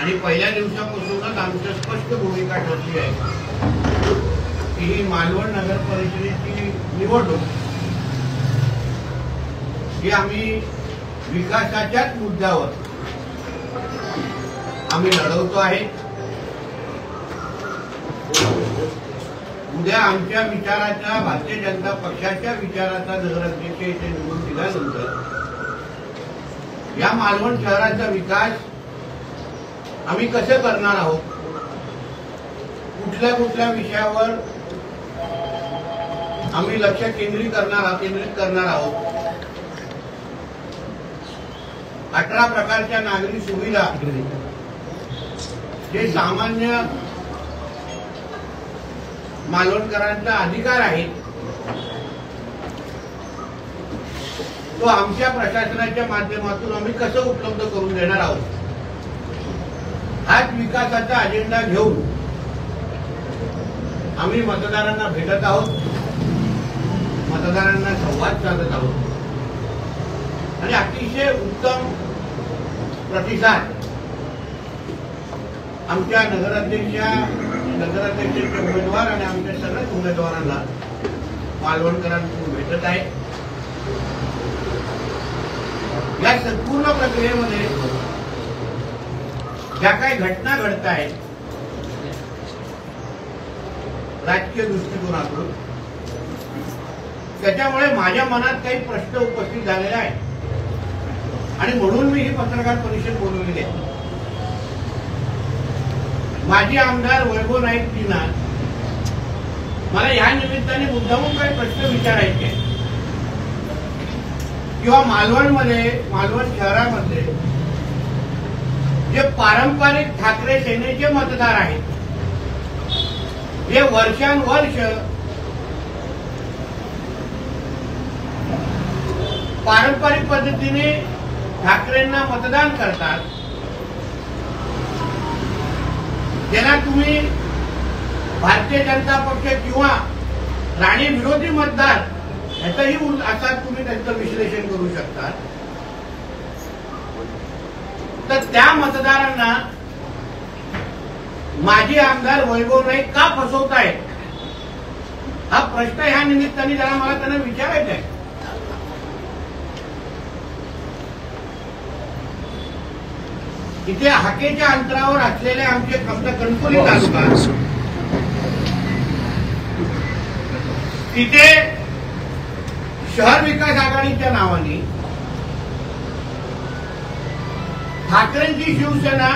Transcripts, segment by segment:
आणि पहिल्या दिवसापासूनच आमची स्पष्ट भूमिका ठरली आहे की ही मालवण नगर परिषदेची निवडणूक ही आम्ही विकासाच्याच मुद्द्यावर आम्ही लढवतो आहे। उद्या आमच्या विचाराचा, भारतीय जनता पक्षाच्या विचाराचा नगराध्यक्ष इथे निवडून दिल्यानंतर या मालवण शहराचा विकास आम्ही कसे करणार आहोत, कुठल्या कुठल्या विषयावर आम्ही लक्ष केंद्रित करणार आहोत, 18 प्रकारच्या नागरी सुविधा जे सामान्य मालवणकरांचा अधिकार आहे तो आमच्या प्रशासनाच्या माध्यमातून आम्ही कसं उपलब्ध करून देणार आहोत, हाच विकासाचा अजेंडा घेऊन आम्ही मतदारांना भेटत आहोत, मतदारांना संवाद साधत आहोत आणि अतिशय उत्तम प्रतिसाद आमच्या नगराध्यक्षाचे उमेदवार आणि आमच्या सगळ्याच उमेदवारांना मालवणकरांकडून भेटत आहे। या संपूर्ण प्रक्रियेमध्ये ज्या काही घटना घडत आहेत राजकीय दृष्टिकोनातून, त्याच्यामुळे माझ्या मनात काही प्रश्न उपस्थित झालेले आहेत आणि म्हणून मी ही पत्रकार परिषद बोलवलेली आहे। माजी आमदार वैभव नाईकजींना मला या निमित्ताने मुद्दामून काही प्रश्न विचारायचे आहेत किंवा मालवण शहरामध्ये जे पारंपरिक ठाकरे सेनेचे मतदार आहेत, जे वर्षानुवर्ष पारंपरिक पद्धतीने ठाकरेंना मतदान करतात, ज्यांना तुम्ही भारतीय जनता पक्ष किंवा राणे विरोधी मतदार याचाही असा तुम्ही त्यांचं विश्लेषण करू शकता, तर त्या मतदारांना माजी आमदार वैभव नाईक का फसवतायत हा प्रश्न ह्या निमित्ताने जरा मला त्यांना विचारायचा आहे। इथे हाकेच्या अंतरावर असलेले आमचे कणकवली तालुका, तिथे शहर विकास आघाडीच्या नावाने ठाकरेंची शिवसेना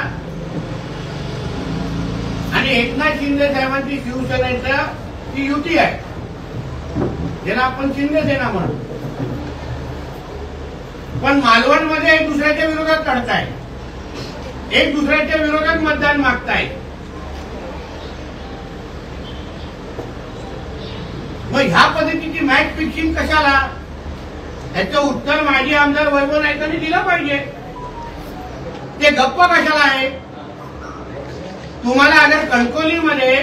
आणि एकनाथ शिंदे साहेबांची शिवसेनेचा ती युती आहे, ज्याला आपण शिंदे सेना म्हणतो, पण मालवणमध्ये एक दुसऱ्याच्या विरोधात लढताय, एक दुसऱ्याच्या विरोधात मतदान मागताय। मग ह्या पद्धतीची मॅच फिक्सिंग कशाला, याचं उत्तर माजी आमदार वैभव नाईकांनी दिलं पाहिजे। ते गप्प कशाला आहे? तुम्हाला अगर कणकवलीमध्ये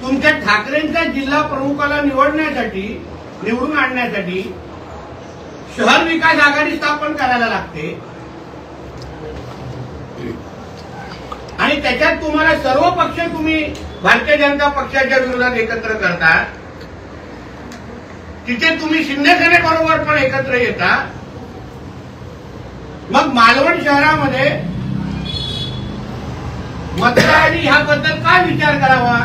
तुमच्या ठाकरेंच्या जिल्हा प्रमुखाला निवडून आणण्यासाठी शहर विकास आघाडी स्थापन करायला लागते आणि त्याच्यात तुम्हाला सर्व पक्ष तुम्ही भारतीय जनता पक्षाच्या विरोधात एकत्र करता, तिथे तुम्ही शिंदे सेनेबरोबर पण एकत्र येता, मग मालवण शहरामध्ये मतदारांनी ह्याबद्दल काय विचार करावा?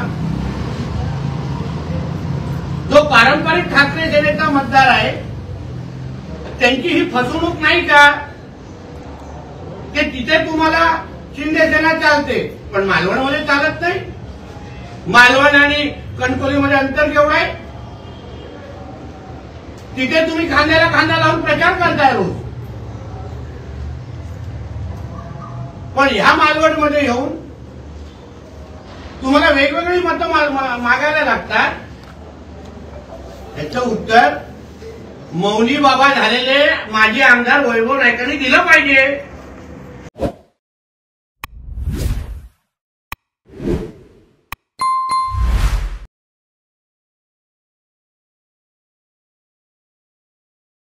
जो पारंपरिक ठाकरे सेनेचा मतदार आहे त्यांची ही फसवणूक नाही का? की तिथे तुम्हाला शिंदे सेना चालते पण मालवणमध्ये चालत नाही। मालवण आणि कणकवलीमध्ये अंतर केवढं आहे? तिथे तुम्ही खांद्याला खांदा लावून प्रचार करताय रोज, पण ह्या मालवणमध्ये येऊन तुम्हाला वेगवेगळी मतं मागायला लागतात। याचं उत्तर मौली बाबा झालेले माजी आमदार वैभव नाईकांनी दिलं पाहिजे।